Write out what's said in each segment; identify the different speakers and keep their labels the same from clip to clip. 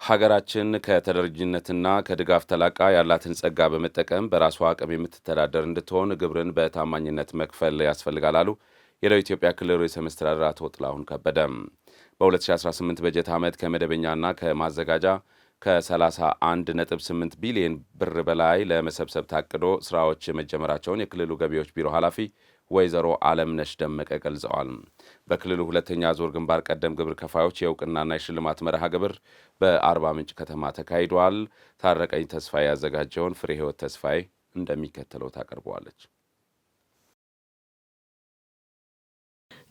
Speaker 1: ሀገራችን ከተደራጅነትና ከድጋፍ ተላቃ ያላትን ጸጋ በመጠቀም በራሷ አቅም የምትተዳደር እንድትሆን ግብርን በታማኝነት መክፈል ያስፈልጋል አሉ የደቡብ ኢትዮጵያ ክልል ርዕሰ መስተዳድር አቶ ጥላሁን ከበደ። በ2018 በጀት ዓመት ከመደበኛና ከማዘጋጃ ከ31.8 ቢሊዮን ብር በላይ ለመሰብሰብ ታቅዶ ስራዎች መጀመራቸውን የክልሉ ገቢዎች ቢሮ ኃላፊ ወይዘሮ አለምነሽ ደመቀ ገልጸዋል። በክልሉ ሁለተኛ ዙር ግንባር ቀደም ግብር ከፋዮች የእውቅናና የሽልማት መርሃ ግብር በአርባ ምንጭ ከተማ ተካሂዷል። ታረቀኝ ተስፋዬ ያዘጋጀውን ፍሬ ህይወት ተስፋዬ እንደሚከተለው ታቀርበዋለች።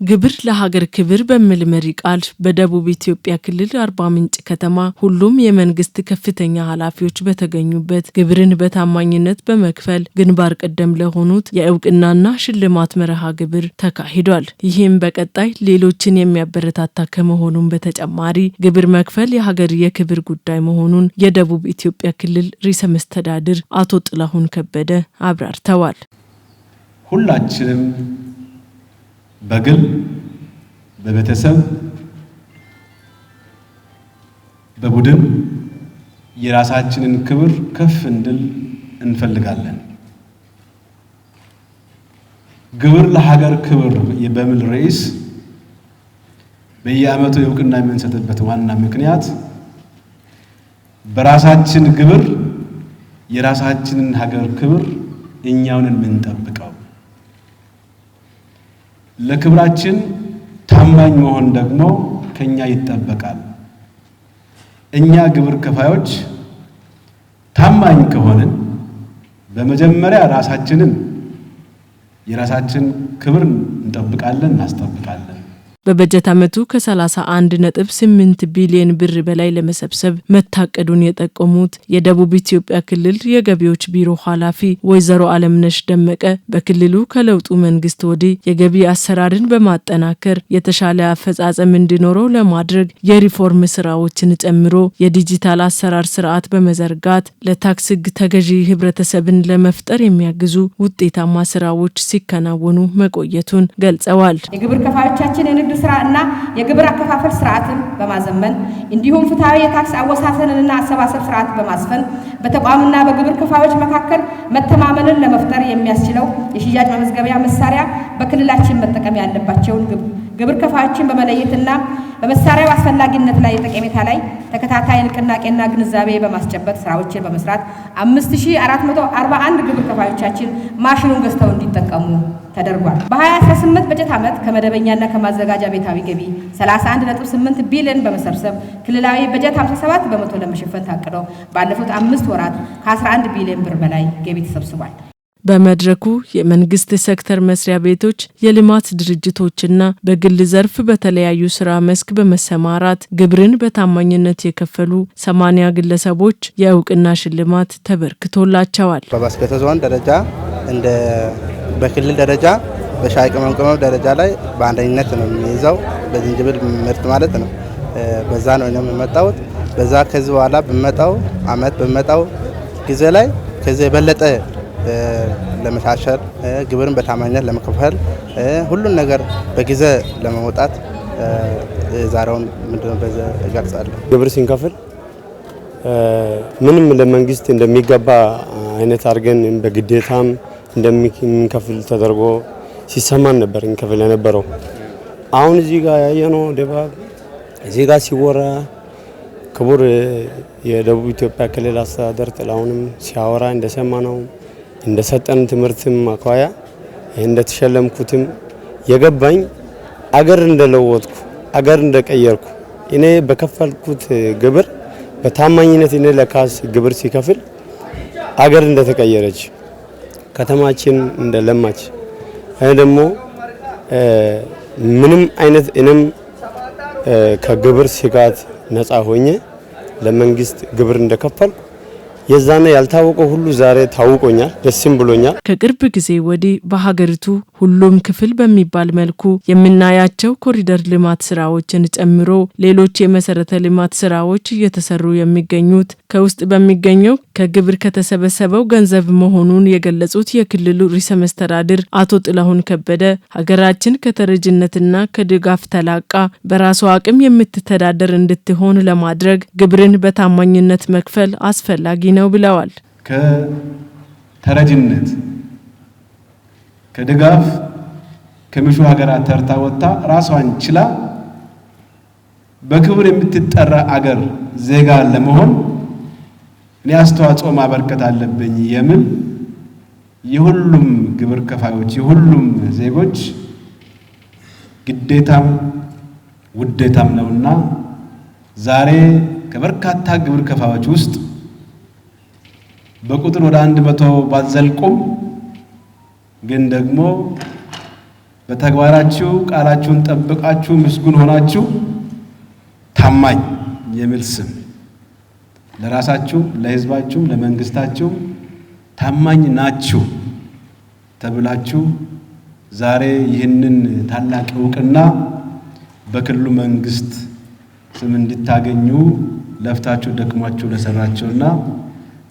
Speaker 2: ግብር ለሀገር ክብር በሚል መሪ ቃል በደቡብ ኢትዮጵያ ክልል አርባ ምንጭ ከተማ ሁሉም የመንግስት ከፍተኛ ኃላፊዎች በተገኙበት ግብርን በታማኝነት በመክፈል ግንባር ቀደም ለሆኑት የእውቅናና ሽልማት መርሃ ግብር ተካሂዷል። ይህም በቀጣይ ሌሎችን የሚያበረታታ ከመሆኑም በተጨማሪ ግብር መክፈል የሀገር የክብር ጉዳይ መሆኑን የደቡብ ኢትዮጵያ ክልል ርዕሰ መስተዳድር አቶ ጥላሁን ከበደ አብራርተዋል።
Speaker 3: ሁላችንም በግል በቤተሰብ በቡድን የራሳችንን ክብር ከፍ እንድል እንፈልጋለን። ግብር ለሀገር ክብር በሚል ርዕስ በየዓመቱ የእውቅና የምንሰጥበት ዋና ምክንያት በራሳችን ግብር የራሳችንን ሀገር ክብር እኛውን የምንጠብቀው ለክብራችን ታማኝ መሆን ደግሞ ከኛ ይጠበቃል። እኛ ግብር ከፋዮች ታማኝ ከሆንን በመጀመሪያ የራሳችን ክብር እንጠብቃለን፣ እናስጠብቃለን።
Speaker 2: በበጀት ዓመቱ ከ31.8 ቢሊዮን ብር በላይ ለመሰብሰብ መታቀዱን የጠቆሙት የደቡብ ኢትዮጵያ ክልል የገቢዎች ቢሮ ኃላፊ ወይዘሮ አለምነሽ ደመቀ በክልሉ ከለውጡ መንግስት ወዲህ የገቢ አሰራርን በማጠናከር የተሻለ አፈጻጸም እንዲኖረው ለማድረግ የሪፎርም ስራዎችን ጨምሮ የዲጂታል አሰራር ስርዓት በመዘርጋት ለታክስ ሕግ ተገዢ ህብረተሰብን ለመፍጠር የሚያግዙ ውጤታማ ስራዎች ሲከናወኑ መቆየቱን ገልጸዋል።
Speaker 4: የግብር ከፋዮቻችን የንግድ ስራ እና የግብር አከፋፈል ስርዓትን በማዘመን እንዲሁም ፍትሃዊ የታክስ አወሳሰንና አሰባሰብ ስርዓት በማስፈን በተቋምና በግብር ከፋዮች መካከል መተማመንን ለመፍጠር የሚያስችለው የሽያጭ መመዝገቢያ መሳሪያ በክልላችን መጠቀም ያለባቸውን ግብር ከፋዮችን በመለየትና በመሳሪያው አስፈላጊነት ላይ ጠቀሜታ ላይ ተከታታይ ንቅናቄና ግንዛቤ በማስጨበጥ ስራዎችን በመስራት 5441 ግብር ከፋዮቻችን ማሽኑን ገዝተው እንዲጠቀሙ ተደርጓል። በ2018 በጀት ዓመት ከመደበኛና ከማዘጋጃ ቤታዊ ገቢ 31.8 ቢሊዮን በመሰብሰብ ክልላዊ በጀት 57 በመቶ ለመሸፈን ታቅዶ ባለፉት 5 ወራት ከ11 ቢሊዮን ብር በላይ ገቢ ተሰብስቧል።
Speaker 2: በመድረኩ የመንግስት ሴክተር መስሪያ ቤቶች፣ የልማት ድርጅቶችና በግል ዘርፍ በተለያዩ ስራ መስክ በመሰማራት ግብርን በታማኝነት የከፈሉ 80 ግለሰቦች የእውቅና ሽልማት ተበርክቶላቸዋል።
Speaker 5: በባስኬቶ ዞን ደረጃ እንደ በክልል ደረጃ በሻይ ቅመም ደረጃ ላይ በአንደኝነት ነው የሚይዘው በዝንጅብል ምርት ማለት ነው። በዛ ነው የመጣሁት። በዛ ከዚህ በኋላ በመጣው ጊዜ ላይ ከዚህ የበለጠ ለመሻሻል ግብርን በታማኝነት ለመከፈል ሁሉን ነገር በጊዜ ለመውጣት ዛሬውን ምንድነው በዛ እገልጻለሁ።
Speaker 6: ግብር ሲንከፍል ምንም ለመንግስት እንደሚገባ አይነት አድርገን በግዴታም እንደሚከፍል ተደርጎ ሲሰማን ነበር እንከፍል የነበረው። አሁን እዚህ ጋር ያየነው ድባብ እዚህ ጋር ሲወራ ክቡር የደቡብ ኢትዮጵያ ክልል አስተዳደር ጥላሁንም ሲያወራ እንደሰማነው እንደሰጠን ትምህርትም አኳያ እንደተሸለምኩትም የገባኝ አገር እንደለወጥኩ አገር እንደቀየርኩ እኔ በከፈልኩት ግብር በታማኝነት እኔ ለካስ ግብር ሲከፍል አገር እንደተቀየረች ከተማችን እንደለማች ደግሞ ምንም አይነት እኔም ከግብር ስጋት ነፃ ሆኜ ለመንግስት ግብር እንደከፈልኩ የዛኔ ያልታወቀው ሁሉ ዛሬ ታውቆኛል። ደስም ብሎኛል።
Speaker 2: ከቅርብ ጊዜ ወዲህ በሀገሪቱ ሁሉም ክፍል በሚባል መልኩ የምናያቸው ኮሪደር ልማት ስራዎችን ጨምሮ ሌሎች የመሰረተ ልማት ስራዎች እየተሰሩ የሚገኙት ከውስጥ በሚገኘው ከግብር ከተሰበሰበው ገንዘብ መሆኑን የገለጹት የክልሉ ርዕሰ መስተዳድር አቶ ጥላሁን ከበደ ሀገራችን ከተረጅነትና ከድጋፍ ተላቃ በራሷ አቅም የምትተዳደር እንድትሆን ለማድረግ ግብርን በታማኝነት መክፈል አስፈላጊ ነው ብለዋል።
Speaker 3: ከተረጅነት ከድጋፍ ከሚሹ ሀገራት ተርታ ወጣ ራሷን ችላ በክብር የምትጠራ አገር ዜጋ ለመሆን እኔ አስተዋጽኦ ማበርከት አለብኝ የሚል የሁሉም ግብር ከፋዮች የሁሉም ዜጎች ግዴታም ውዴታም ነውና ዛሬ ከበርካታ ግብር ከፋዮች ውስጥ በቁጥር ወደ 100 ባትዘልቁም ግን ደግሞ በተግባራችሁ ቃላችሁን ጠብቃችሁ ምስጉን ሆናችሁ ታማኝ የሚል ስም ለራሳችሁ ለሕዝባችሁ ለመንግስታችሁ ታማኝ ናችሁ ተብላችሁ ዛሬ ይህንን ታላቅ ዕውቅና በክልሉ መንግስት ስም እንድታገኙ ለፍታችሁ ደክማችሁ ለሰራችሁና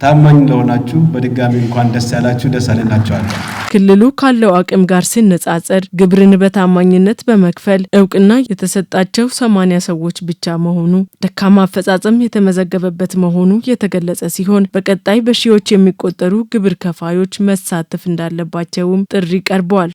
Speaker 3: ታማኝ ለሆናችሁ በድጋሚ እንኳን ደስ ያላችሁ ደስ አለናችኋለሁ።
Speaker 2: ክልሉ ካለው አቅም ጋር ሲነጻጸር ግብርን በታማኝነት በመክፈል ዕውቅና የተሰጣቸው 80 ሰዎች ብቻ መሆኑ ደካማ አፈጻጸም የተመዘገበበት መሆኑ የተገለጸ ሲሆን በቀጣይ በሺዎች የሚቆጠሩ ግብር ከፋዮች መሳተፍ እንዳለባቸውም ጥሪ ቀርቧል።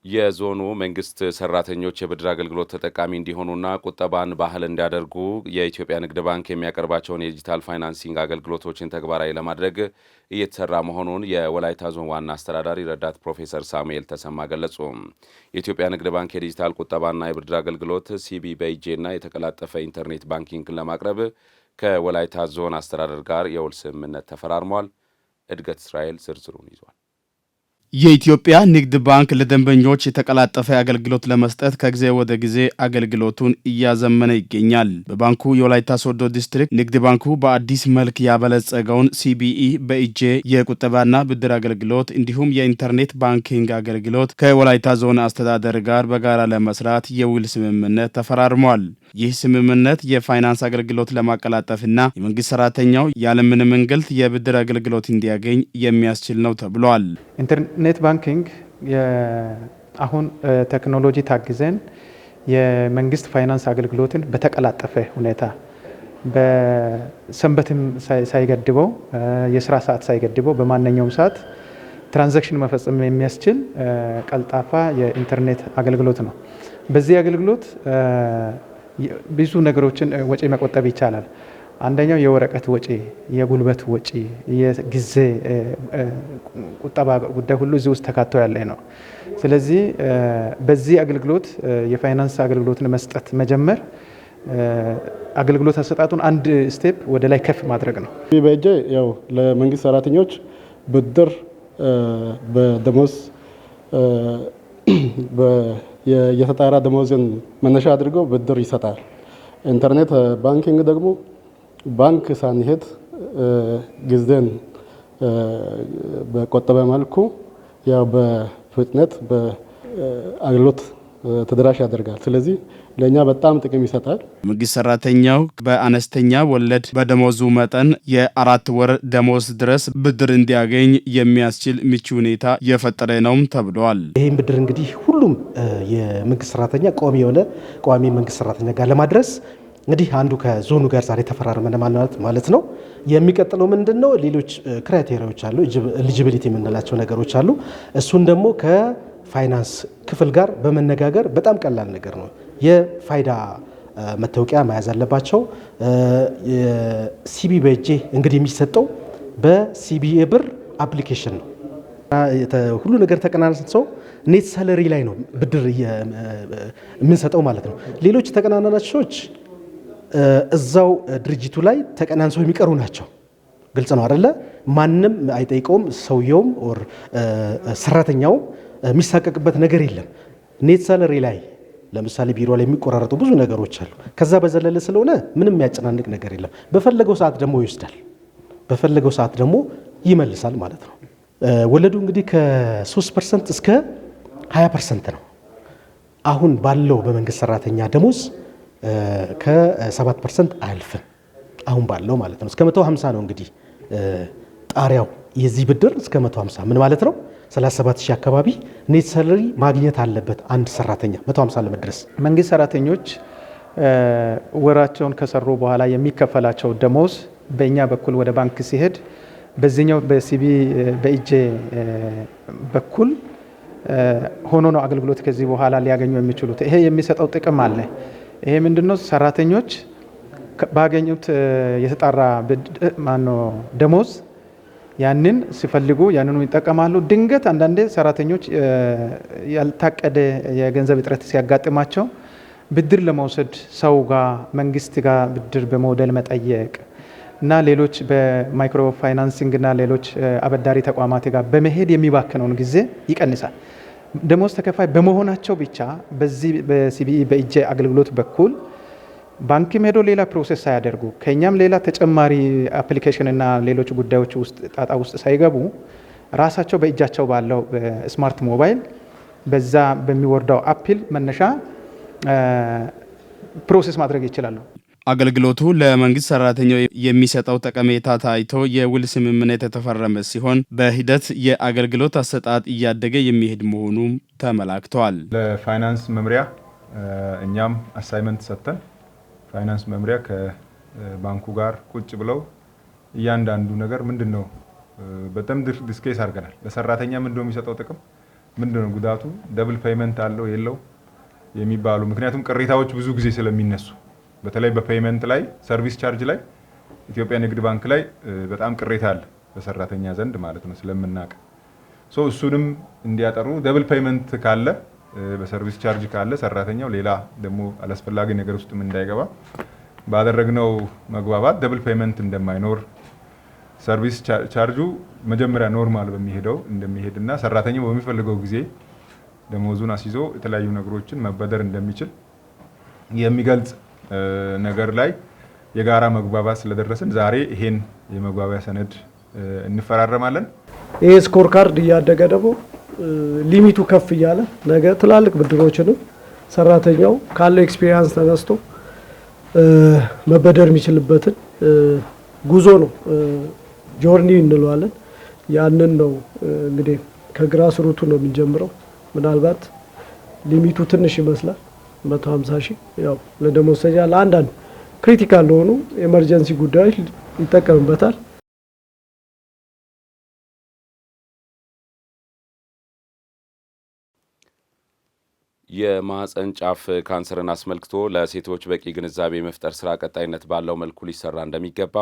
Speaker 1: የዞኑ መንግስት ሰራተኞች የብድር አገልግሎት ተጠቃሚ እንዲሆኑና ቁጠባን ባህል እንዲያደርጉ የኢትዮጵያ ንግድ ባንክ የሚያቀርባቸውን የዲጂታል ፋይናንሲንግ አገልግሎቶችን ተግባራዊ ለማድረግ እየተሰራ መሆኑን የወላይታ ዞን ዋና አስተዳዳሪ ረዳት ፕሮፌሰር ሳሙኤል ተሰማ ገለጹ። የኢትዮጵያ ንግድ ባንክ የዲጂታል ቁጠባና የብድር አገልግሎት ሲቢ በኢጄና የተቀላጠፈ ኢንተርኔት ባንኪንግን ለማቅረብ ከወላይታ ዞን አስተዳደር ጋር የውል ስምምነት ተፈራርሟል። እድገት እስራኤል ዝርዝሩን ይዟል።
Speaker 7: የኢትዮጵያ ንግድ ባንክ ለደንበኞች የተቀላጠፈ አገልግሎት ለመስጠት ከጊዜ ወደ ጊዜ አገልግሎቱን እያዘመነ ይገኛል። በባንኩ የወላይታ ሶዶ ዲስትሪክት ንግድ ባንኩ በአዲስ መልክ ያበለጸገውን ሲቢኢ በኢጄ የቁጠባና ብድር አገልግሎት እንዲሁም የኢንተርኔት ባንኪንግ አገልግሎት ከወላይታ ዞን አስተዳደር ጋር በጋራ ለመስራት የውል ስምምነት ተፈራርሟል። ይህ ስምምነት የፋይናንስ አገልግሎት ለማቀላጠፍና የመንግስት ሰራተኛው ያለምንም እንግልት የብድር አገልግሎት እንዲያገኝ የሚያስችል ነው ተብሏል።
Speaker 8: ኢንተርኔት ባንኪንግ አሁን ቴክኖሎጂ ታግዘን የመንግስት ፋይናንስ አገልግሎትን በተቀላጠፈ ሁኔታ በሰንበትም ሳይገድበው የስራ ሰዓት ሳይገድበው በማንኛውም ሰዓት ትራንዛክሽን መፈጸም የሚያስችል ቀልጣፋ የኢንተርኔት አገልግሎት ነው። በዚህ አገልግሎት ብዙ ነገሮችን ወጪ መቆጠብ ይቻላል። አንደኛው የወረቀት ወጪ፣ የጉልበት ወጪ፣ የጊዜ ቁጠባ ጉዳይ ሁሉ እዚህ ውስጥ ተካቶ ያለ ነው። ስለዚህ በዚህ አገልግሎት የፋይናንስ አገልግሎትን መስጠት መጀመር አገልግሎት አሰጣጡን አንድ ስቴፕ ወደ ላይ ከፍ ማድረግ ነው።
Speaker 6: በእጄ ያው ለመንግስት ሰራተኞች ብድር በደሞዝ የተጣራ ደሞዝን መነሻ አድርገው ብድር ይሰጣል። ኢንተርኔት ባንኪንግ ደግሞ ባንክ ሳንሄድ ጊዜን በቆጠበ መልኩ ያው በፍጥነት በአገልግሎት ተደራሽ ያደርጋል። ስለዚህ ለኛ በጣም ጥቅም ይሰጣል።
Speaker 7: መንግስት ሰራተኛው በአነስተኛ ወለድ በደሞዙ መጠን የ4 ወር ደሞዝ ድረስ ብድር እንዲያገኝ የሚያስችል ምቹ ሁኔታ የፈጠረ ነውም ተብሏል።
Speaker 9: ይህም ብድር እንግዲህ ሁሉም የመንግስት ሰራተኛ ቋሚ መንግስት ሰራተኛ ጋር ለማድረስ እንግዲህ አንዱ ከዞኑ ጋር ዛሬ ተፈራርመን ማለት ነው። የሚቀጥለው ምንድነው? ሌሎች ክራይቴሪያዎች አሉ፣ ኤሊጂቢሊቲ የምንላቸው ነገሮች አሉ። እሱን ደግሞ ከፋይናንስ ክፍል ጋር በመነጋገር በጣም ቀላል ነገር ነው። የፋይዳ መታወቂያ መያዝ አለባቸው። ሲቢ በእጄ እንግዲህ የሚሰጠው በሲቢኤ ብር አፕሊኬሽን ነው። ሁሉ ነገር ተቀናንሰው ኔት ሳለሪ ላይ ነው ብድር የምንሰጠው ማለት ነው። ሌሎች ተቀናናሾች እዛው ድርጅቱ ላይ ተቀናንሰው የሚቀሩ ናቸው። ግልጽ ነው አይደለ? ማንም አይጠይቀውም። ሰውየውም ኦር ሰራተኛው የሚሳቀቅበት ነገር የለም። ኔት ሳለሪ ላይ ለምሳሌ ቢሮ ላይ የሚቆራረጡ ብዙ ነገሮች አሉ። ከዛ በዘለለ ስለሆነ ምንም የሚያጨናንቅ ነገር የለም። በፈለገው ሰዓት ደግሞ ይወስዳል። በፈለገው ሰዓት ደግሞ ይመልሳል ማለት ነው። ወለዱ እንግዲህ ከ3% እስከ 20% ነው። አሁን ባለው በመንግስት ሰራተኛ ደሞዝ ከ7% አያልፍም። አሁን ባለው ማለት ነው። እስከ 150 ነው እንግዲህ ጣሪያው የዚህ ብድር እስከ 150 ምን ማለት ነው? 37,000 አካባቢ ኔት ሳለሪ ማግኘት አለበት አንድ ሰራተኛ 150 ለመድረስ።
Speaker 8: መንግስት ሰራተኞች ወራቸውን ከሰሩ በኋላ የሚከፈላቸው ደሞዝ በእኛ በኩል ወደ ባንክ ሲሄድ በዚህኛው በሲቢ በኢጄ በኩል ሆኖ ነው አገልግሎት ከዚህ በኋላ ሊያገኙ የሚችሉት። ይሄ የሚሰጠው ጥቅም አለ። ይሄ ምንድነው? ሰራተኞች ባገኙት የተጣራ ደሞዝ ያንን ሲፈልጉ ያንኑ ይጠቀማሉ። ድንገት አንዳንዴ ሰራተኞች ያልታቀደ የገንዘብ እጥረት ሲያጋጥማቸው ብድር ለመውሰድ ሰው ጋር መንግስት ጋር ብድር በሞዴል መጠየቅ እና ሌሎች በማይክሮ ፋይናንሲንግ እና ሌሎች አበዳሪ ተቋማት ጋር በመሄድ የሚባክነውን ጊዜ ይቀንሳል። ደሞዝ ተከፋይ በመሆናቸው ብቻ በዚህ በሲቢኢ በኢጄ አገልግሎት በኩል ባንክም ሄዶ ሌላ ፕሮሰስ ሳያደርጉ ከኛም ሌላ ተጨማሪ አፕሊኬሽን እና ሌሎች ጉዳዮች ውስጥ ጣጣ ውስጥ ሳይገቡ ራሳቸው በእጃቸው ባለው ስማርት ሞባይል በዛ በሚወርደው አፕል መነሻ ፕሮሰስ ማድረግ ይችላሉ።
Speaker 7: አገልግሎቱ ለመንግስት ሰራተኛው የሚሰጠው ጠቀሜታ ታይቶ የውል ስምምነት የተፈረመ ሲሆን በሂደት የአገልግሎት አሰጣጥ እያደገ የሚሄድ መሆኑ ተመላክቷል።
Speaker 10: ለፋይናንስ መምሪያ እኛም አሳይመንት ሰጥተን ፋይናንስ መምሪያ ከባንኩ ጋር ቁጭ ብለው እያንዳንዱ ነገር ምንድነው በጣም ዲስከስ አድርገናል። ለሰራተኛ ምንድነው የሚሰጠው ጥቅም፣ ምንድነው ጉዳቱ፣ ደብል ፔይመንት አለው የለው የሚባሉ ምክንያቱም ቅሬታዎች ብዙ ጊዜ ስለሚነሱ በተለይ በፔይመንት ላይ ሰርቪስ ቻርጅ ላይ ኢትዮጵያ ንግድ ባንክ ላይ በጣም ቅሬታ አለ በሰራተኛ ዘንድ ማለት ነው ስለምናቀ እሱንም እንዲያጠሩ ደብል ፔይመንት ካለ በሰርቪስ ቻርጅ ካለ ሰራተኛው ሌላ ደግሞ አላስፈላጊ ነገር ውስጥ እንዳይገባ ባደረግነው መግባባት ደብል ፔይመንት እንደማይኖር ሰርቪስ ቻርጁ መጀመሪያ ኖርማል በሚሄደው እንደሚሄድና ሰራተኛው በሚፈልገው ጊዜ ደሞዙን አስይዞ የተለያዩ ነገሮችን መበደር እንደሚችል የሚገልጽ ነገር ላይ የጋራ መግባባት ስለደረስን ዛሬ ይሄን የመግባቢያ ሰነድ እንፈራረማለን።
Speaker 11: ይሄ ስኮር ካርድ እያደገ ደግሞ ሊሚቱ ከፍ እያለ ነገ ትላልቅ ብድሮችንም ሰራተኛው ካለው ኤክስፒሪያንስ ተነስቶ መበደር የሚችልበትን ጉዞ ነው ጆርኒ እንለዋለን። ያንን ነው እንግዲህ ከግራስ ሩቱ ነው የምንጀምረው። ምናልባት ሊሚቱ ትንሽ ይመስላል 150,000 ያው ለደሞዝተኛ ለአንዳንድ ክሪቲካል ለሆኑ ኤመርጀንሲ ጉዳዮች ይጠቀምበታል።
Speaker 1: የማህፀን ጫፍ ካንሰርን አስመልክቶ ለሴቶች በቂ ግንዛቤ መፍጠር ስራ ቀጣይነት ባለው መልኩ ሊሰራ እንደሚገባ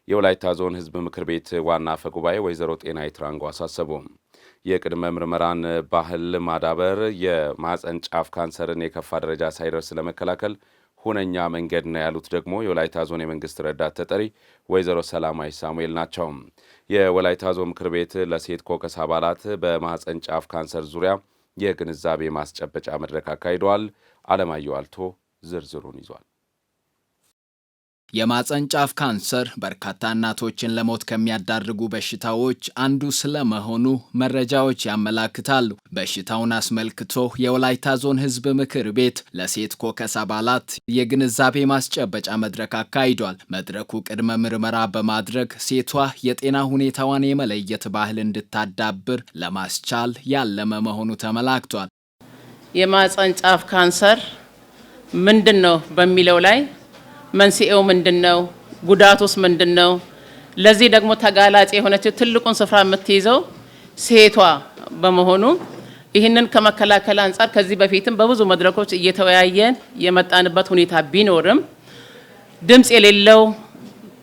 Speaker 1: የወላይታ ዞን ህዝብ ምክር ቤት ዋና አፈ ጉባኤ ወይዘሮ ጤናይ ትራንጎ አሳሰቡ። የቅድመ ምርመራን ባህል ማዳበር የማህፀን ጫፍ ካንሰርን የከፋ ደረጃ ሳይደርስ ለመከላከል ሁነኛ መንገድ ነው ያሉት ደግሞ የወላይታ ዞን የመንግስት ረዳት ተጠሪ ወይዘሮ ሰላማዊ ሳሙኤል ናቸው። የወላይታ ዞን ምክር ቤት ለሴት ኮከስ አባላት በማህፀን ጫፍ ካንሰር ዙሪያ የግንዛቤ ማስጨበጫ መድረክ አካሂደዋል። አለማየሁ አልቶ ዝርዝሩን ይዟል።
Speaker 12: የማህፀን ጫፍ ካንሰር በርካታ እናቶችን ለሞት ከሚያዳርጉ በሽታዎች አንዱ ስለመሆኑ መረጃዎች ያመላክታሉ። በሽታውን አስመልክቶ የወላይታ ዞን ህዝብ ምክር ቤት ለሴት ኮከስ አባላት የግንዛቤ ማስጨበጫ መድረክ አካሂዷል። መድረኩ ቅድመ ምርመራ በማድረግ ሴቷ የጤና ሁኔታዋን የመለየት ባህል እንድታዳብር ለማስቻል ያለመ መሆኑ ተመላክቷል።
Speaker 13: የማህፀን ጫፍ ካንሰር ምንድነው በሚለው ላይ መንስኤው ምንድነው? ጉዳቱስ ምንድነው? ለዚህ ደግሞ ተጋላጭ የሆነችው ትልቁን ስፍራ የምትይዘው ሴቷ በመሆኑ ይህንን ከመከላከል አንጻር ከዚህ በፊትም በብዙ መድረኮች እየተወያየን የመጣንበት ሁኔታ ቢኖርም ድምጽ የሌለው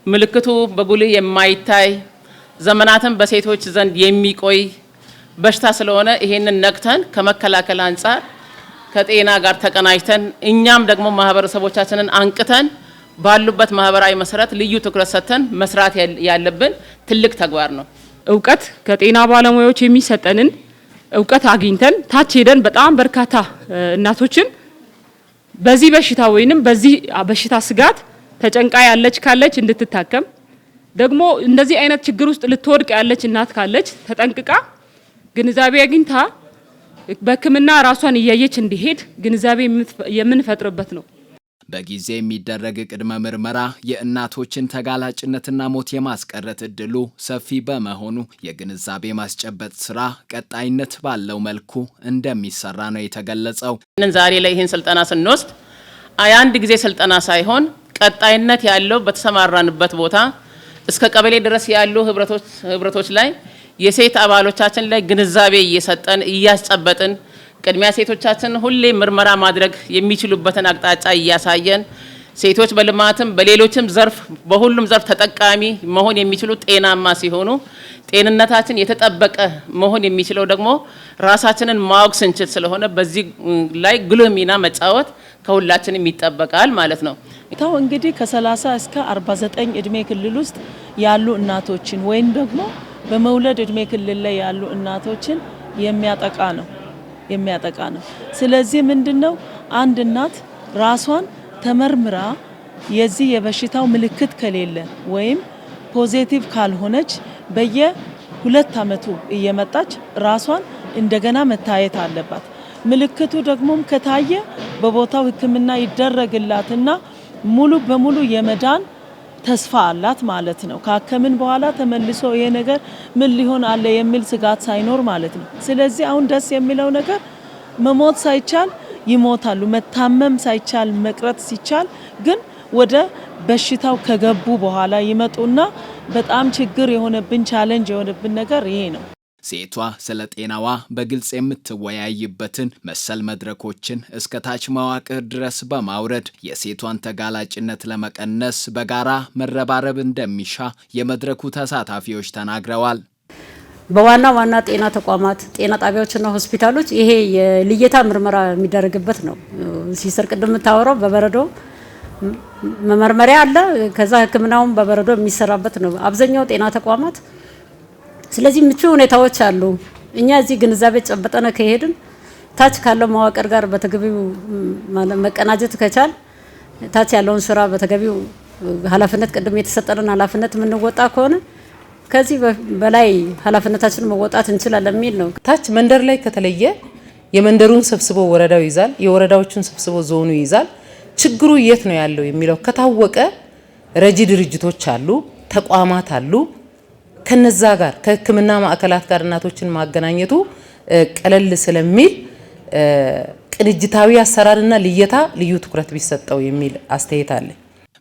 Speaker 13: ምልክቱ በጉልህ የማይታይ ዘመናትን በሴቶች ዘንድ የሚቆይ በሽታ ስለሆነ ይህንን ነቅተን ከመከላከል አንጻር ከጤና ጋር ተቀናጅተን እኛም ደግሞ ማህበረሰቦቻችንን አንቅተን ባሉበት ማህበራዊ መሰረት ልዩ ትኩረት ሰጥተን መስራት ያለብን ትልቅ ተግባር ነው።
Speaker 14: እውቀት ከጤና ባለሙያዎች የሚሰጠንን እውቀት አግኝተን ታች ሄደን በጣም በርካታ እናቶችን በዚህ በሽታ ወይንም በዚህ በሽታ ስጋት ተጨንቃ ያለች ካለች እንድትታከም ደግሞ እንደዚህ አይነት ችግር ውስጥ ልትወድቅ ያለች እናት ካለች ተጠንቅቃ ግንዛቤ አግኝታ በሕክምና ራሷን እያየች እንዲሄድ ግንዛቤ የምንፈጥርበት ነው።
Speaker 12: በጊዜ የሚደረግ ቅድመ ምርመራ የእናቶችን ተጋላጭነትና ሞት የማስቀረት እድሉ ሰፊ በመሆኑ የግንዛቤ ማስጨበጥ ስራ ቀጣይነት ባለው መልኩ እንደሚሰራ ነው የተገለጸው።
Speaker 13: ዛሬ ላይ ይህን ስልጠና ስንወስድ አንድ ጊዜ ስልጠና ሳይሆን ቀጣይነት ያለው በተሰማራንበት ቦታ እስከ ቀበሌ ድረስ ያሉ ህብረቶች ላይ የሴት አባሎቻችን ላይ ግንዛቤ እየሰጠን እያስጨበጥን ቅድሚያ ሴቶቻችን ሁሌ ምርመራ ማድረግ የሚችሉበትን አቅጣጫ እያሳየን ሴቶች በልማትም በሌሎችም ዘርፍ በሁሉም ዘርፍ ተጠቃሚ መሆን የሚችሉ ጤናማ ሲሆኑ ጤንነታችን የተጠበቀ መሆን የሚችለው ደግሞ ራሳችንን ማወቅ ስንችል ስለሆነ በዚህ ላይ ጉልህ ሚና መጫወት ከሁላችንም ይጠበቃል ማለት ነው።
Speaker 2: ታው እንግዲህ ከ30 እስከ 49 እድሜ ክልል ውስጥ ያሉ እናቶችን ወይም ደግሞ በመውለድ እድሜ ክልል ላይ ያሉ እናቶችን የሚያጠቃ ነው። ስለዚህ ምንድነው አንድ እናት ራሷን ተመርምራ የዚህ የበሽታው ምልክት ከሌለ ወይም ፖዚቲቭ ካልሆነች በየ2 አመቱ እየመጣች ራሷን እንደገና መታየት አለባት። ምልክቱ ደግሞ ከታየ በቦታው ሕክምና ይደረግላትና ሙሉ በሙሉ የመዳን ተስፋ አላት ማለት ነው። ካከምን በኋላ ተመልሶ ይሄ ነገር ምን ሊሆን አለ የሚል ስጋት ሳይኖር ማለት ነው። ስለዚህ አሁን ደስ የሚለው ነገር መሞት ሳይቻል ይሞታሉ። መታመም ሳይቻል መቅረት ሲቻል ግን ወደ በሽታው ከገቡ በኋላ ይመጡና በጣም ችግር የሆነብን ቻሌንጅ የሆነብን ነገር ይሄ ነው።
Speaker 12: ሴቷ ስለ ጤናዋ በግልጽ የምትወያይበትን መሰል መድረኮችን እስከ ታች መዋቅር ድረስ በማውረድ የሴቷን ተጋላጭነት ለመቀነስ በጋራ መረባረብ እንደሚሻ የመድረኩ ተሳታፊዎች ተናግረዋል።
Speaker 15: በዋና ጤና ተቋማት፣ ጤና ጣቢያዎችና ሆስፒታሎች ይሄ የልየታ ምርመራ የሚደረግበት ነው። ሲስተር ቅድም የምታወራው በበረዶ መመርመሪያ አለ። ከዛ ሕክምናውን በበረዶ የሚሰራበት ነው አብዛኛው ጤና ተቋማት። ስለዚህ ምቹ ሁኔታዎች አሉ። እኛ እዚህ ግንዛቤ ጨበጠነ ከሄድን ታች ካለው መዋቅር ጋር በተገቢው መቀናጀት ከቻል ታች ያለውን ስራ በተገቢው ኃላፊነት ቅድም የተሰጠንን ኃላፊነት የምንወጣ ከሆነ ከዚህ በላይ ኃላፊነታችንን መወጣት እንችላለን የሚል ነው።
Speaker 16: ታች መንደር ላይ ከተለየ የመንደሩን ሰብስቦ ወረዳው ይዛል፣ የወረዳዎቹን ሰብስቦ ዞኑ ይዛል። ችግሩ የት ነው ያለው የሚለው ከታወቀ ረጂ ድርጅቶች አሉ፣ ተቋማት አሉ። ከነዛ ጋር ከሕክምና ማዕከላት ጋር እናቶችን ማገናኘቱ ቀለል ስለሚል ቅንጅታዊ አሰራርና ልየታ ልዩ ትኩረት ቢሰጠው የሚል አስተያየት አለ።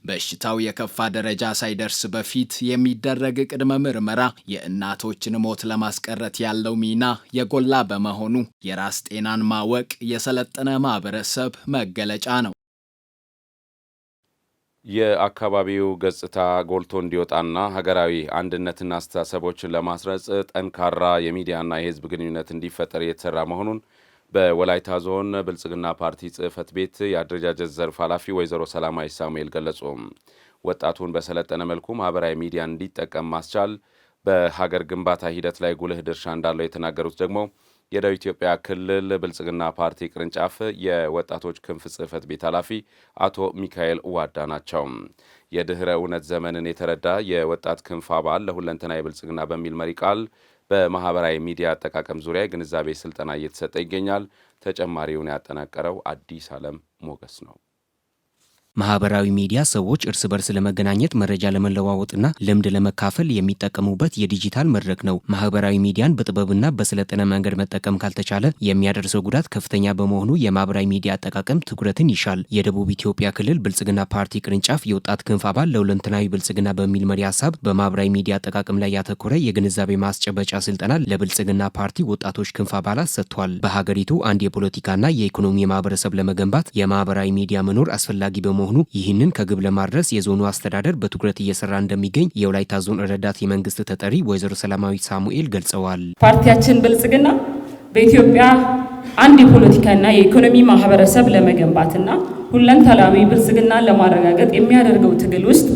Speaker 12: በሽታው የከፋ ደረጃ ሳይደርስ በፊት የሚደረግ ቅድመ ምርመራ የእናቶችን ሞት ለማስቀረት ያለው ሚና የጎላ በመሆኑ የራስ ጤናን ማወቅ የሰለጠነ ማህበረሰብ መገለጫ ነው።
Speaker 1: የአካባቢው ገጽታ ጎልቶ እንዲወጣና ሀገራዊ አንድነትና አስተሳሰቦችን ለማስረጽ ጠንካራ የሚዲያና የህዝብ ግንኙነት እንዲፈጠር የተሰራ መሆኑን በወላይታ ዞን ብልጽግና ፓርቲ ጽህፈት ቤት የአደረጃጀት ዘርፍ ኃላፊ ወይዘሮ ሰላማዊ ሳሙኤል ገለጹ። ወጣቱን በሰለጠነ መልኩ ማህበራዊ ሚዲያ እንዲጠቀም ማስቻል በሀገር ግንባታ ሂደት ላይ ጉልህ ድርሻ እንዳለው የተናገሩት ደግሞ የደቡብ ኢትዮጵያ ክልል ብልጽግና ፓርቲ ቅርንጫፍ የወጣቶች ክንፍ ጽህፈት ቤት ኃላፊ አቶ ሚካኤል ዋዳ ናቸው። የድህረ እውነት ዘመንን የተረዳ የወጣት ክንፍ አባል ለሁለንተናዊ ብልጽግና በሚል መሪ ቃል በማህበራዊ ሚዲያ አጠቃቀም ዙሪያ ግንዛቤ ስልጠና እየተሰጠ ይገኛል። ተጨማሪውን ያጠናቀረው አዲስ ዓለም ሞገስ ነው።
Speaker 17: ማህበራዊ ሚዲያ ሰዎች እርስ በርስ ለመገናኘት መረጃ ለመለዋወጥና ልምድ ለመካፈል የሚጠቀሙበት የዲጂታል መድረክ ነው። ማህበራዊ ሚዲያን በጥበብና በሰለጠነ መንገድ መጠቀም ካልተቻለ የሚያደርሰው ጉዳት ከፍተኛ በመሆኑ የማህበራዊ ሚዲያ አጠቃቀም ትኩረትን ይሻል። የደቡብ ኢትዮጵያ ክልል ብልጽግና ፓርቲ ቅርንጫፍ የወጣት ክንፍ አባል ለሁለንተናዊ ብልጽግና በሚል መሪ ሀሳብ በማህበራዊ ሚዲያ አጠቃቀም ላይ ያተኮረ የግንዛቤ ማስጨበጫ ስልጠና ለብልጽግና ፓርቲ ወጣቶች ክንፍ አባላት ሰጥቷል። በሀገሪቱ አንድ የፖለቲካና የኢኮኖሚ ማህበረሰብ ለመገንባት የማህበራዊ ሚዲያ መኖር አስፈላጊ በመሆኑ ይህንን ከግብ ለማድረስ የዞኑ አስተዳደር በትኩረት እየሰራ እንደሚገኝ የወላይታ ዞን ረዳት የመንግስት ተጠሪ ወይዘሮ ሰላማዊ ሳሙኤል ገልጸዋል።
Speaker 14: ፓርቲያችን ብልጽግና በኢትዮጵያ አንድ የፖለቲካና የኢኮኖሚ ማህበረሰብ ለመገንባትና ሁለንተናዊ ብልጽግና ለማረጋገጥ የሚያደርገው ትግል ውስጥ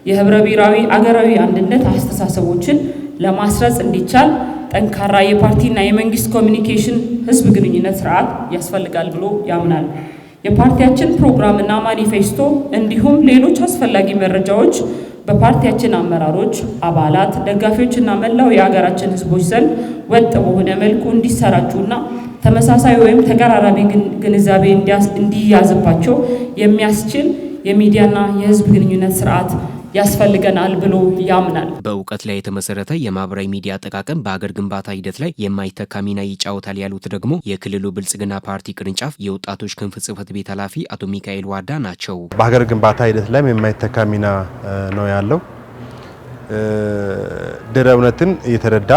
Speaker 14: የህብረ ብሔራዊ አገራዊ አንድነት አስተሳሰቦችን ለማስረጽ እንዲቻል ጠንካራ የፓርቲና የመንግስት ኮሚኒኬሽን ህዝብ ግንኙነት ስርዓት ያስፈልጋል ብሎ ያምናል። የፓርቲያችን ፕሮግራምና ማኒፌስቶ እንዲሁም ሌሎች አስፈላጊ መረጃዎች በፓርቲያችን አመራሮች፣ አባላት፣ ደጋፊዎችና መላው የሀገራችን ህዝቦች ዘንድ ወጥ በሆነ መልኩ እንዲሰራጩና ተመሳሳይ ወይም ተቀራራቢ ግንዛቤ እንዲያዝባቸው የሚያስችል የሚዲያና የህዝብ ግንኙነት ስርዓት ያስፈልገናል ብሎ ያምናል።
Speaker 17: በእውቀት ላይ የተመሰረተ የማህበራዊ ሚዲያ አጠቃቀም በሀገር ግንባታ ሂደት ላይ የማይተካ ሚና ይጫወታል ያሉት ደግሞ የክልሉ ብልጽግና ፓርቲ ቅርንጫፍ የወጣቶች ክንፍ ጽህፈት ቤት ኃላፊ አቶ ሚካኤል ዋዳ ናቸው።
Speaker 18: በሀገር ግንባታ ሂደት ላይ የማይተካ ሚና ነው ያለው። ድህረ እውነትን እየተረዳ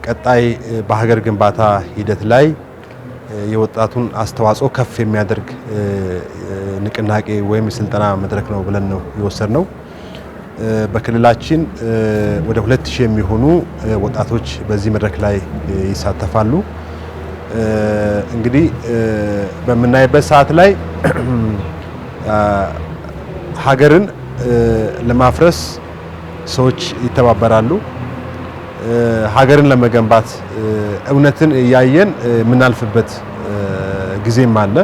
Speaker 18: ቀጣይ በሀገር ግንባታ ሂደት ላይ የወጣቱን አስተዋጽኦ ከፍ የሚያደርግ ንቅናቄ ወይም የስልጠና መድረክ ነው ብለን ነው የወሰድነው። በክልላችን ወደ 2000 የሚሆኑ ወጣቶች በዚህ መድረክ ላይ ይሳተፋሉ። እንግዲህ በምናይበት ሰዓት ላይ ሀገርን ለማፍረስ ሰዎች ይተባበራሉ። ሀገርን ለመገንባት እውነትን እያየን የምናልፍበት ጊዜም አለ።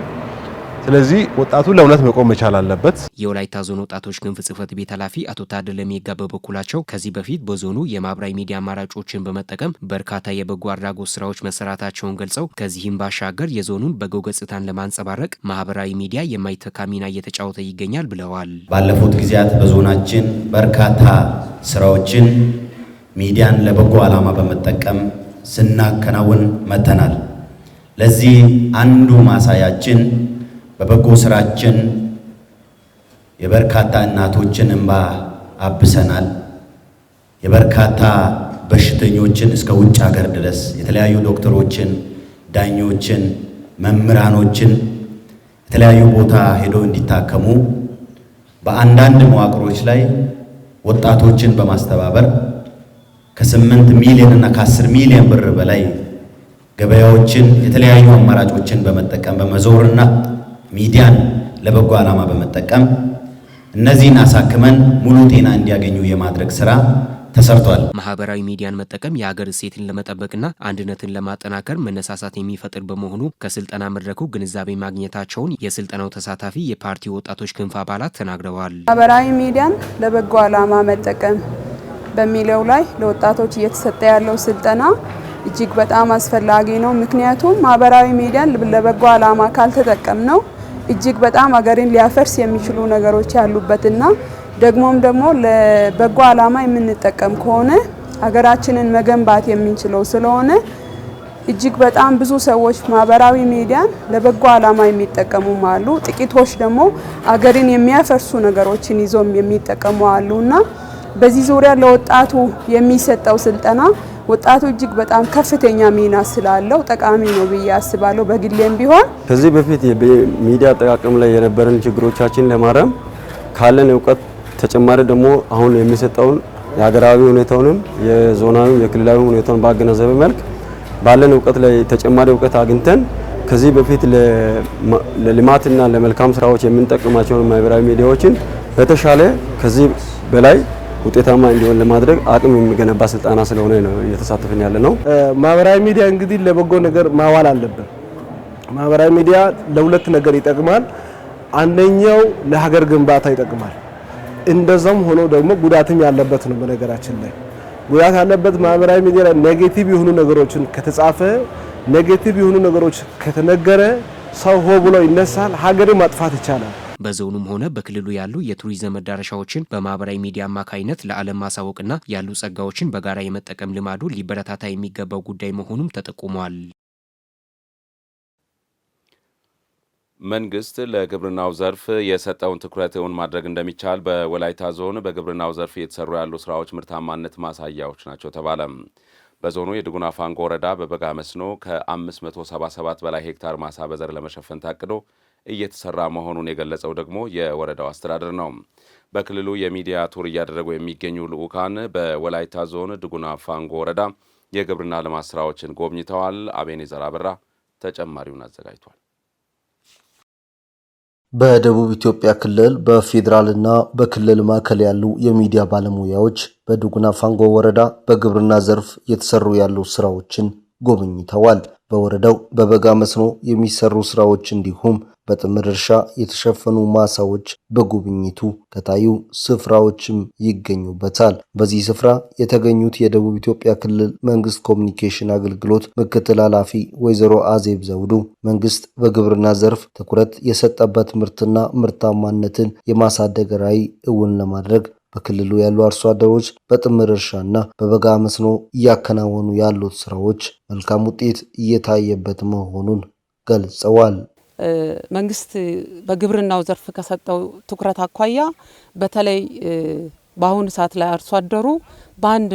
Speaker 18: ስለዚህ ወጣቱ ለእውነት መቆም መቻል አለበት።
Speaker 17: የወላይታ ዞን ወጣቶች ክንፍ ጽህፈት ቤት ኃላፊ አቶ ታደለ ሜጋ በበኩላቸው ከዚህ በፊት በዞኑ የማህበራዊ ሚዲያ አማራጮችን በመጠቀም በርካታ የበጎ አድራጎት ስራዎች መሰራታቸውን ገልጸው ከዚህም ባሻገር የዞኑን በጎ ገጽታን ለማንጸባረቅ ማህበራዊ ሚዲያ የማይተካ ሚና እየተጫወተ ይገኛል ብለዋል።
Speaker 19: ባለፉት ጊዜያት በዞናችን በርካታ ስራዎችን ሚዲያን ለበጎ ዓላማ በመጠቀም ስናከናውን መተናል። ለዚህ አንዱ ማሳያችን በበጎ ስራችን የበርካታ እናቶችን እንባ አብሰናል። የበርካታ በሽተኞችን እስከ ውጭ ሀገር ድረስ የተለያዩ ዶክተሮችን፣ ዳኞችን፣ መምህራኖችን የተለያዩ ቦታ ሄደው እንዲታከሙ በአንዳንድ መዋቅሮች ላይ ወጣቶችን በማስተባበር ከ8 ሚሊዮን እና ከ10 ሚሊዮን ብር በላይ ገበያዎችን የተለያዩ አማራጮችን በመጠቀም በመዞርና ሚዲያን ለበጎ ዓላማ በመጠቀም እነዚህን አሳክመን ሙሉ ጤና እንዲያገኙ የማድረግ ስራ ተሰርቷል።
Speaker 17: ማህበራዊ ሚዲያን መጠቀም የሀገር እሴትን ለመጠበቅና አንድነትን ለማጠናከር መነሳሳት የሚፈጥር በመሆኑ ከስልጠና መድረኩ ግንዛቤ ማግኘታቸውን የስልጠናው ተሳታፊ የፓርቲ ወጣቶች ክንፍ አባላት ተናግረዋል።
Speaker 20: ማህበራዊ ሚዲያን ለበጎ ዓላማ መጠቀም በሚለው ላይ ለወጣቶች እየተሰጠ ያለው ስልጠና እጅግ በጣም አስፈላጊ ነው። ምክንያቱም ማህበራዊ ሚዲያን ለበጎ ዓላማ ካልተጠቀም ነው እጅግ በጣም ሀገርን ሊያፈርስ የሚችሉ ነገሮች ያሉበትና ደግሞ ለበጎ ዓላማ የምንጠቀም ከሆነ ሀገራችንን መገንባት የምንችለው ስለሆነ እጅግ በጣም ብዙ ሰዎች ማህበራዊ ሚዲያን ለበጎ ዓላማ የሚጠቀሙም አሉ። ጥቂቶች ደግሞ ሀገርን የሚያፈርሱ ነገሮችን ይዞም የሚጠቀሙ አሉና በዚህ ዙሪያ ለወጣቱ የሚሰጠው ስልጠና ወጣቱ እጅግ በጣም ከፍተኛ ሚና ስላለው ጠቃሚ ነው ብዬ አስባለሁ። በግሌም ቢሆን
Speaker 21: ከዚህ በፊት የሚዲያ አጠቃቀም ላይ የነበረን ችግሮቻችን ለማረም ካለን እውቀት ተጨማሪ ደግሞ አሁን የሚሰጠውን የሀገራዊ ሁኔታውንም የዞናዊ የክልላዊ ሁኔታውን ባገናዘበ መልክ ባለን እውቀት ላይ ተጨማሪ እውቀት አግኝተን ከዚህ በፊት ለልማትና ለመልካም ስራዎች የምንጠቀማቸውን ማህበራዊ ሚዲያዎችን በተሻለ ከዚህ በላይ ውጤታማ እንዲሆን ለማድረግ አቅም የሚገነባ ስልጠና ስለሆነ ነው እየተሳተፈን ያለ ነው።
Speaker 9: ማህበራዊ ሚዲያ እንግዲህ ለበጎ ነገር ማዋል አለብን። ማህበራዊ ሚዲያ ለሁለት ነገር ይጠቅማል። አንደኛው ለሀገር ግንባታ ይጠቅማል። እንደዛም ሆኖ ደግሞ ጉዳትም ያለበት ነው። በነገራችን ላይ ጉዳት ያለበት ማህበራዊ ሚዲያ ላይ ኔጌቲቭ የሆኑ ነገሮችን ከተጻፈ፣ ኔጌቲቭ የሆኑ ነገሮች ከተነገረ ሰው ሆ ብሎ ይነሳል። ሀገርን ማጥፋት ይቻላል።
Speaker 17: በዞኑም ሆነ በክልሉ ያሉ የቱሪዝም መዳረሻዎችን በማህበራዊ ሚዲያ አማካኝነት ለዓለም ማሳወቅና ያሉ ጸጋዎችን በጋራ የመጠቀም ልማዱ ሊበረታታ የሚገባው ጉዳይ መሆኑም ተጠቁሟል።
Speaker 1: መንግስት ለግብርናው ዘርፍ የሰጠውን ትኩረት እውን ማድረግ እንደሚቻል በወላይታ ዞን በግብርናው ዘርፍ እየተሰሩ ያሉ ስራዎች ምርታማነት ማሳያዎች ናቸው ተባለ። በዞኑ የድጉና ፋንጎ ወረዳ በበጋ መስኖ ከ577 በላይ ሄክታር ማሳ በዘር ለመሸፈን ታቅዶ እየተሰራ መሆኑን የገለጸው ደግሞ የወረዳው አስተዳደር ነው። በክልሉ የሚዲያ ቱር እያደረጉ የሚገኙ ልዑካን በወላይታ ዞን ድጉና ፋንጎ ወረዳ የግብርና ልማት ስራዎችን ጎብኝተዋል። አቤኔዘር አበራ ተጨማሪውን አዘጋጅቷል።
Speaker 22: በደቡብ ኢትዮጵያ ክልል በፌዴራልና በክልል ማዕከል ያሉ የሚዲያ ባለሙያዎች በድጉና ፋንጎ ወረዳ በግብርና ዘርፍ የተሰሩ ያሉ ስራዎችን ጎብኝተዋል። በወረዳው በበጋ መስኖ የሚሰሩ ስራዎች እንዲሁም በጥምር እርሻ የተሸፈኑ ማሳዎች በጉብኝቱ ከታዩ ስፍራዎችም ይገኙበታል። በዚህ ስፍራ የተገኙት የደቡብ ኢትዮጵያ ክልል መንግስት ኮሚኒኬሽን አገልግሎት ምክትል ኃላፊ ወይዘሮ አዜብ ዘውዱ መንግስት በግብርና ዘርፍ ትኩረት የሰጠበት ምርትና ምርታማነትን የማሳደግ ራዕይ እውን ለማድረግ በክልሉ ያሉ አርሶ አደሮች በጥምር እርሻና በበጋ መስኖ እያከናወኑ ያሉት ስራዎች መልካም ውጤት እየታየበት መሆኑን ገልጸዋል።
Speaker 4: መንግስት በግብርናው ዘርፍ ከሰጠው ትኩረት አኳያ በተለይ በአሁኑ ሰዓት ላይ አርሶ አደሩ በአንድ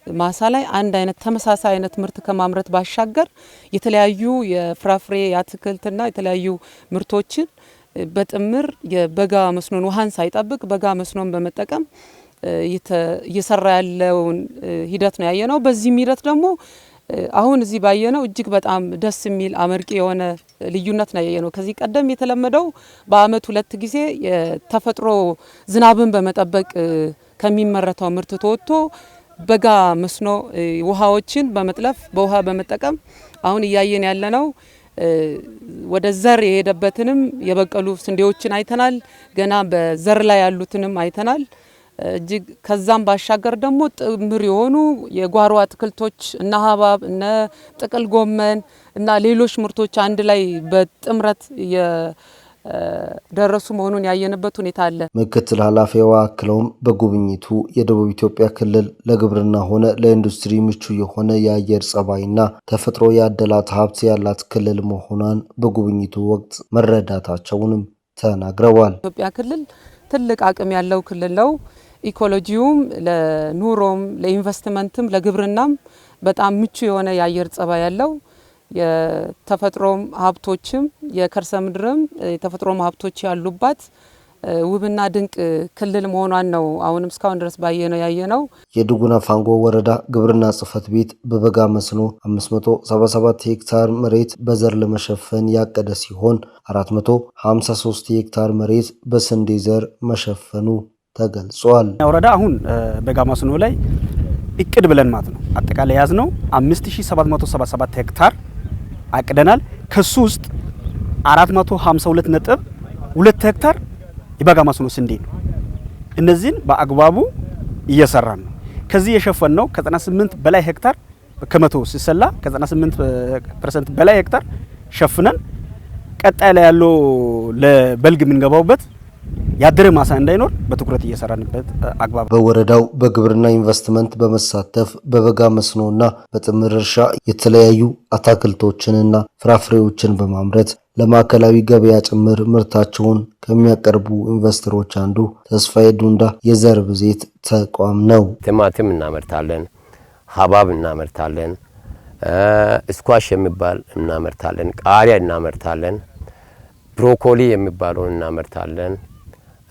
Speaker 4: ማሳ ላይ አንድ አይነት ተመሳሳይ አይነት ምርት ከማምረት ባሻገር የተለያዩ የፍራፍሬ የአትክልትና የተለያዩ ምርቶችን በጥምር የበጋ መስኖን ውሃን ሳይጠብቅ በጋ መስኖን በመጠቀም እየሰራ ያለውን ሂደት ነው ያየነው። በዚህም ሂደት ደግሞ አሁን እዚህ ባየነው እጅግ በጣም ደስ የሚል አመርቂ የሆነ ልዩነት ነው ያየነው። ከዚህ ቀደም የተለመደው በአመት 2 ጊዜ የተፈጥሮ ዝናብን በመጠበቅ ከሚመረተው ምርት ተወጥቶ በጋ መስኖ ውሃዎችን በመጥለፍ በውሃ በመጠቀም አሁን እያየን ያለነው ወደ ዘር የሄደበትንም የበቀሉ ስንዴዎችን አይተናል። ገና በዘር ላይ ያሉትንም አይተናል። እጅግ ከዛም ባሻገር ደግሞ ጥምር የሆኑ የጓሮ አትክልቶች እና ሀባብ እና ጥቅል ጎመን እና ሌሎች ምርቶች አንድ ላይ በጥምረት የደረሱ መሆኑን ያየንበት ሁኔታ አለ።
Speaker 22: ምክትል ኃላፊዋ አክለውም በጉብኝቱ የደቡብ ኢትዮጵያ ክልል ለግብርና ሆነ ለኢንዱስትሪ ምቹ የሆነ የአየር ጸባይና ተፈጥሮ ያደላት ሀብት ያላት ክልል መሆኗን በጉብኝቱ ወቅት መረዳታቸውንም ተናግረዋል።
Speaker 4: ኢትዮጵያ ክልል ትልቅ አቅም ያለው ክልል ነው። ኢኮሎጂውም ለኑሮም ለኢንቨስትመንትም ለግብርናም በጣም ምቹ የሆነ የአየር ጸባይ ያለው የተፈጥሮም ሀብቶችም የከርሰ ምድርም የተፈጥሮም ሀብቶች ያሉባት ውብና ድንቅ ክልል መሆኗን ነው አሁንም እስካሁን ድረስ ባየነው ያየነው።
Speaker 22: የዱጉና ፋንጎ ወረዳ ግብርና ጽሕፈት ቤት በበጋ መስኖ 577 ሄክታር መሬት በዘር ለመሸፈን ያቀደ ሲሆን 453 ሄክታር መሬት በስንዴ ዘር መሸፈኑ ተገልጿል።
Speaker 5: ወረዳ አሁን በጋ መስኖ ላይ እቅድ ብለን ማለት ነው አጠቃላይ ያዝነው 5777 ሄክታር አቅደናል። ከሱ ውስጥ 452.2 ሄክታር የበጋ መስኖ ስንዴ ነው። እነዚህን በአግባቡ እየሰራን ነው። ከዚህ የሸፈነው ከ98 በላይ ሄክታር ከመቶ ሲሰላ ከ98% በላይ ሄክታር ሸፍነን ቀጣይ ላይ ያለው ለበልግ የምንገባውበት ያደረ ማሳ እንዳይኖር በትኩረት እየሰራንበት አግባብ።
Speaker 22: በወረዳው በግብርና ኢንቨስትመንት በመሳተፍ በበጋ መስኖና በጥምር እርሻ የተለያዩ አትክልቶችንና ፍራፍሬዎችን በማምረት ለማዕከላዊ ገበያ ጭምር ምርታቸውን ከሚያቀርቡ ኢንቨስተሮች አንዱ ተስፋዬ ዱንዳ የዘር ብዜት ተቋም ነው።
Speaker 23: ቲማቲም እናመርታለን፣ ሀባብ እናመርታለን፣ ስኳሽ የሚባል እናመርታለን፣ ቃሪያ እናመርታለን፣ ብሮኮሊ የሚባለውን እናመርታለን።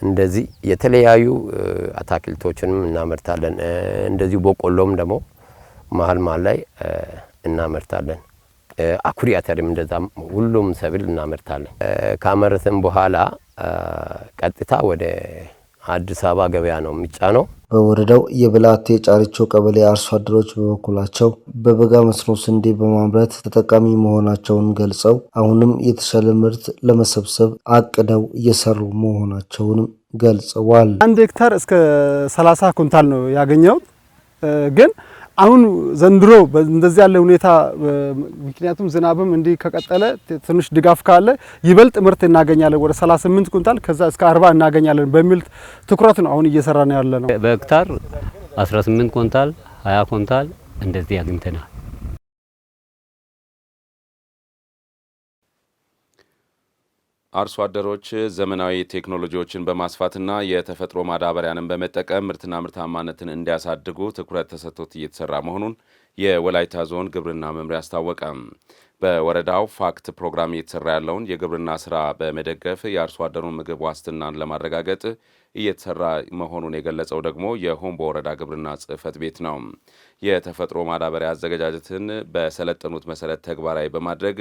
Speaker 23: እንደዚህ የተለያዩ አትክልቶችንም እናመርታለን። እንደዚህ በቆሎም ደግሞ መሀል ላይ እናመርታለን። አኩሪ አተርም እንደዛም ሁሉም ሰብል እናመርታለን። ካመረትን በኋላ ቀጥታ ወደ አዲስ አበባ ገበያ ነው የሚጫነው።
Speaker 22: በወረዳው የብላቴ ጫሪቾ ቀበሌ አርሶ አደሮች በበኩላቸው በበጋ መስኖ ስንዴ በማምረት ተጠቃሚ መሆናቸውን ገልጸው አሁንም የተሻለ ምርት ለመሰብሰብ አቅደው እየሰሩ መሆናቸውንም ገልጸዋል።
Speaker 24: 1 ሄክታር እስከ 30 ኩንታል ነው ያገኘው። ግን አሁን ዘንድሮ እንደዚህ ያለ ሁኔታ ምክንያቱም ዝናብም እንዲህ ከቀጠለ ትንሽ ድጋፍ ካለ ይበልጥ ምርት እናገኛለን። ወደ 38 ኩንታል ከዛ እስከ 40 እናገኛለን በሚል ትኩረት ነው አሁን እየሰራን ያለ ነው።
Speaker 25: በሄክታር 18 ኩንታል 20 ኩንታል እንደዚህ አግኝተናል።
Speaker 1: አርሶ አደሮች ዘመናዊ ቴክኖሎጂዎችን በማስፋትና የተፈጥሮ ማዳበሪያንን በመጠቀም ምርትና ምርታማነትን እንዲያሳድጉ ትኩረት ተሰጥቶት እየተሰራ መሆኑን የወላይታ ዞን ግብርና መምሪያ አስታወቀ። በወረዳው ፋክት ፕሮግራም እየተሰራ ያለውን የግብርና ስራ በመደገፍ የአርሶ አደሩን ምግብ ዋስትናን ለማረጋገጥ እየተሰራ መሆኑን የገለጸው ደግሞ የሆምቦ ወረዳ ግብርና ጽሕፈት ቤት ነው። የተፈጥሮ ማዳበሪያ አዘገጃጀትን በሰለጠኑት መሰረት ተግባራዊ በማድረግ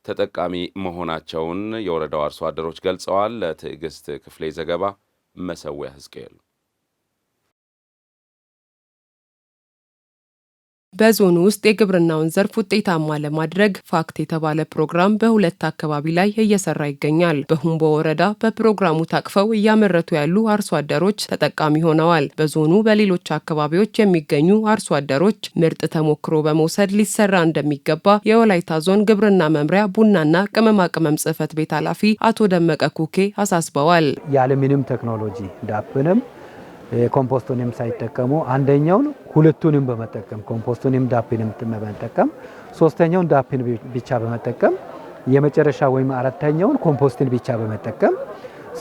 Speaker 1: ተጠቃሚ መሆናቸውን የወረዳው አርሶ አደሮች ገልጸዋል። ለትዕግስት ክፍሌ ዘገባ መሰዊያ ህዝቅኤል
Speaker 3: በዞኑ ውስጥ የግብርናውን ዘርፍ ውጤታማ ለማድረግ ፋክት የተባለ ፕሮግራም በሁለት አካባቢ ላይ እየሰራ ይገኛል። በሁምቦ ወረዳ በፕሮግራሙ ታቅፈው እያመረቱ ያሉ አርሶ አደሮች ተጠቃሚ ሆነዋል። በዞኑ በሌሎች አካባቢዎች የሚገኙ አርሶ አደሮች ምርጥ ተሞክሮ በመውሰድ ሊሰራ እንደሚገባ የወላይታ ዞን ግብርና መምሪያ ቡናና ቅመማ ቅመም ጽሕፈት ቤት ኃላፊ አቶ ደመቀ ኩኬ አሳስበዋል።
Speaker 6: ያለምንም ቴክኖሎጂ ዳፕንም ኮምፖስቱንም ሳይጠቀሙ አንደኛውን ሁለቱንም በመጠቀም ኮምፖስቱንም ዳፕንም በመጠቀም ሶስተኛውን ዳፕን ብቻ በመጠቀም የመጨረሻ ወይም አራተኛውን ኮምፖስትን ብቻ በመጠቀም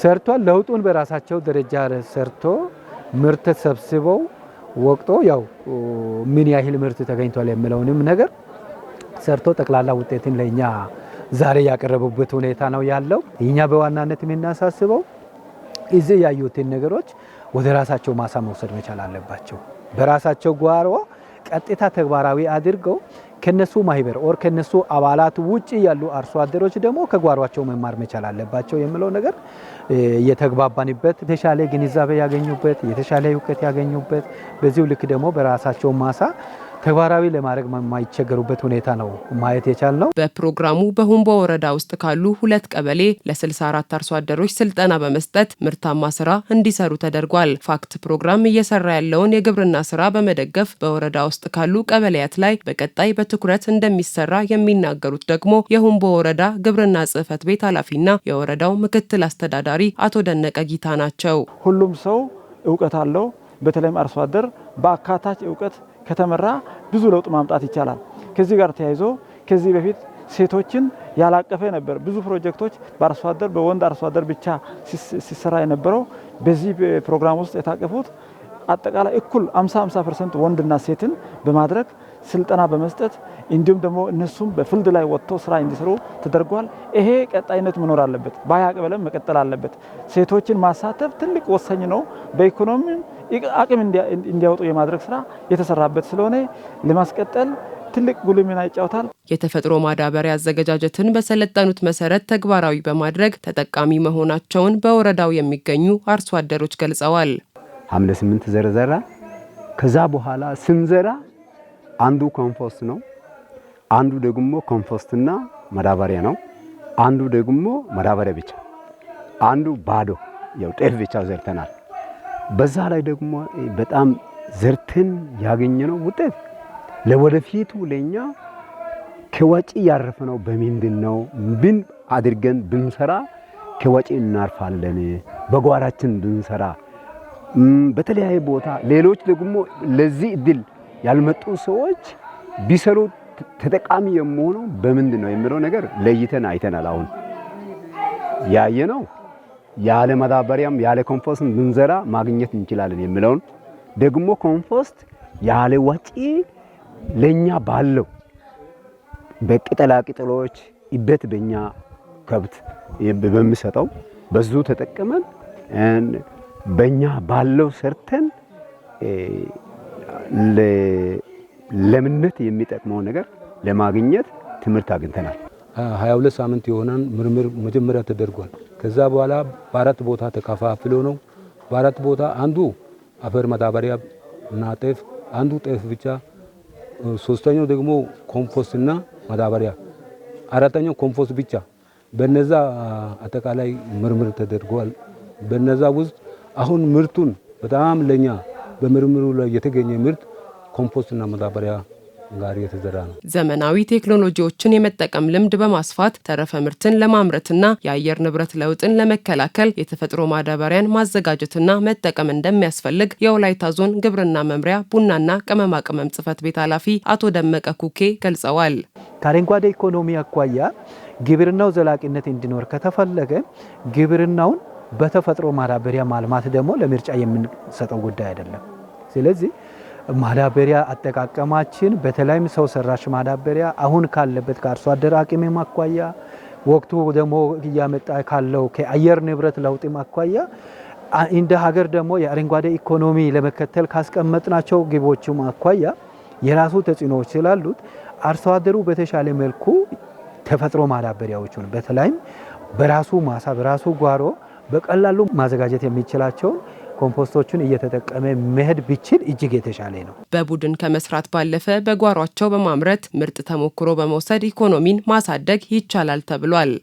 Speaker 6: ሰርቷል። ለውጡን በራሳቸው ደረጃ ሰርቶ ምርት ሰብስበው ወቅቶ ያው ምን ያህል ምርት ተገኝቷል የሚለውንም ነገር ሰርቶ ጠቅላላ ውጤትን ለኛ ዛሬ ያቀረቡበት ሁኔታ ነው ያለው። እኛ በዋናነት የምናሳስበው እዚህ ያዩትን ነገሮች ወደ ራሳቸው ማሳ መውሰድ መቻል አለባቸው። በራሳቸው ጓሮ ቀጥታ ተግባራዊ አድርገው ከነሱ ማህበር ኦር ከነሱ አባላት ውጪ ያሉ አርሶ አደሮች ደግሞ ከጓሯቸው መማር መቻል አለባቸው የሚለው ነገር የተግባባንበት የተሻለ ግንዛቤ ያገኙበት የተሻለ እውቀት ያገኙበት በዚሁ ልክ ደግሞ በራሳቸው ማሳ ተግባራዊ ለማድረግ የማይቸገሩበት ሁኔታ ነው ማየት የቻልነው።
Speaker 3: በፕሮግራሙ በሁምቦ ወረዳ ውስጥ ካሉ 2 ቀበሌ ለ64 አርሶ አደሮች ስልጠና በመስጠት ምርታማ ስራ እንዲሰሩ ተደርጓል። ፋክት ፕሮግራም እየሰራ ያለውን የግብርና ስራ በመደገፍ በወረዳ ውስጥ ካሉ ቀበሌያት ላይ በቀጣይ በትኩረት እንደሚሰራ የሚናገሩት ደግሞ የሁምቦ ወረዳ ግብርና ጽሕፈት ቤት ኃላፊና የወረዳው ምክትል አስተዳዳሪ አቶ ደነቀ ጊታ ናቸው።
Speaker 7: ሁሉም ሰው እውቀት አለው። በተለይም አርሶ አደር በአካታች እውቀት ከተመራ ብዙ ለውጥ ማምጣት ይቻላል። ከዚህ ጋር ተያይዞ ከዚህ በፊት ሴቶችን ያላቀፈ ነበር። ብዙ ፕሮጀክቶች በአርሶ አደር በወንድ አርሶ አደር ብቻ ሲሰራ የነበረው በዚህ ፕሮግራም ውስጥ የታቀፉት አጠቃላይ እኩል 50% ወንድና ሴትን በማድረግ ስልጠና በመስጠት እንዲሁም ደግሞ እነሱም በፊልድ ላይ ወጥተው ስራ እንዲሰሩ ተደርጓል። ይሄ ቀጣይነት መኖር አለበት። ባያቀበለም መቀጠል አለበት። ሴቶችን ማሳተፍ ትልቅ ወሳኝ ነው። በኢኮኖሚ አቅም እንዲያወጡ የማድረግ ስራ የተሰራበት ስለሆነ ለማስቀጠል ትልቅ ጉልህ ሚና ይጫወታል።
Speaker 3: የተፈጥሮ ማዳበሪያ አዘገጃጀትን በሰለጠኑት መሰረት ተግባራዊ በማድረግ ተጠቃሚ መሆናቸውን በወረዳው የሚገኙ አርሶ አደሮች ገልጸዋል።
Speaker 8: ሐምሌ 8 ዘራ ከዛ በኋላ ስንዘራ አንዱ ኮምፖስት ነው፣ አንዱ ደግሞ ኮምፖስትና ማዳበሪያ ነው፣ አንዱ ደግሞ ማዳበሪያ ብቻ፣ አንዱ ባዶ ያው ጤፍ ብቻ ዘርተናል። በዛ ላይ ደግሞ በጣም ዘርተን ያገኘነው ውጤት ለወደፊቱ ለኛ ከወጪ ያረፈነው በምንድነው ብን አድርገን ብንሰራ ከወጪ እናርፋለን። በጓራችን ብንሰራ በተለያየ ቦታ ሌሎች ደግሞ ለዚህ እድል ያልመጡ ሰዎች ቢሰሩ ተጠቃሚ የሚሆነው በምንድነው የሚለው ነገር ለይተን አይተናል። አሁን ያየነው ያለ ማዳበሪያም ያለ ኮምፖስት ብንዘራ ማግኘት እንችላለን የሚለውን ደግሞ ኮምፖስት ያለ ወጪ ለኛ ባለው በቅጠላ ቅጠሎች ይበት በእኛ ከብት በሚሰጠው በዙ ተጠቅመን በእኛ ባለው ሰርተን ለምነት የሚጠቅመው ነገር ለማግኘት ትምህርት አግኝተናል።
Speaker 10: 22 ሳምንት የሆነን ምርምር መጀመሪያ ተደርጓል። ከዛ በኋላ በአራት ቦታ ተከፋፍሎ ነው። በአራት ቦታ አንዱ አፈር ማዳበሪያ እና ጤፍ፣ አንዱ ጤፍ ብቻ፣ ሶስተኛው ደግሞ ኮምፖስት እና ማዳበሪያ፣ አራተኛው ኮምፖስት ብቻ። በነዛ አጠቃላይ ምርምር ተደርጓል። በነዛ ውስጥ አሁን ምርቱን በጣም ለኛ በምርምሩ ላይ የተገኘ ምርት ኮምፖስትና ማዳበሪያ ጋር የተዘራ ነው።
Speaker 3: ዘመናዊ ቴክኖሎጂዎችን የመጠቀም ልምድ በማስፋት ተረፈ ምርትን ለማምረትና የአየር ንብረት ለውጥን ለመከላከል የተፈጥሮ ማዳበሪያን ማዘጋጀትና መጠቀም እንደሚያስፈልግ የወላይታ ዞን ግብርና መምሪያ ቡናና ቅመማ ቅመም ጽሕፈት ቤት ኃላፊ አቶ ደመቀ ኩኬ ገልጸዋል።
Speaker 6: ከአረንጓዴ ኢኮኖሚ አኳያ ግብርናው ዘላቂነት እንዲኖር ከተፈለገ ግብርናውን በተፈጥሮ ማዳበሪያ ማልማት ደግሞ ለምርጫ የምንሰጠው ጉዳይ አይደለም። ስለዚህ ማዳበሪያ አጠቃቀማችን በተለይም ሰው ሰራሽ ማዳበሪያ አሁን ካለበት ከአርሶ አደር አቅም አኳያ ወቅቱ ደግሞ እያመጣ ካለው ከአየር ንብረት ለውጥ አኳያ እንደ ሀገር ደግሞ የአረንጓዴ ኢኮኖሚ ለመከተል ካስቀመጥናቸው ግቦችም አኳያ የራሱ ተጽዕኖዎች ስላሉት አርሶ አደሩ በተሻለ መልኩ ተፈጥሮ ማዳበሪያዎችን በተለይም በራሱ ማሳ በራሱ ጓሮ በቀላሉ ማዘጋጀት የሚችላቸውን ኮምፖስቶቹን እየተጠቀመ መሄድ ቢችል እጅግ የተሻለ ነው።
Speaker 3: በቡድን ከመስራት ባለፈ በጓሯቸው በማምረት ምርጥ ተሞክሮ በመውሰድ ኢኮኖሚን ማሳደግ ይቻላል ተብሏል።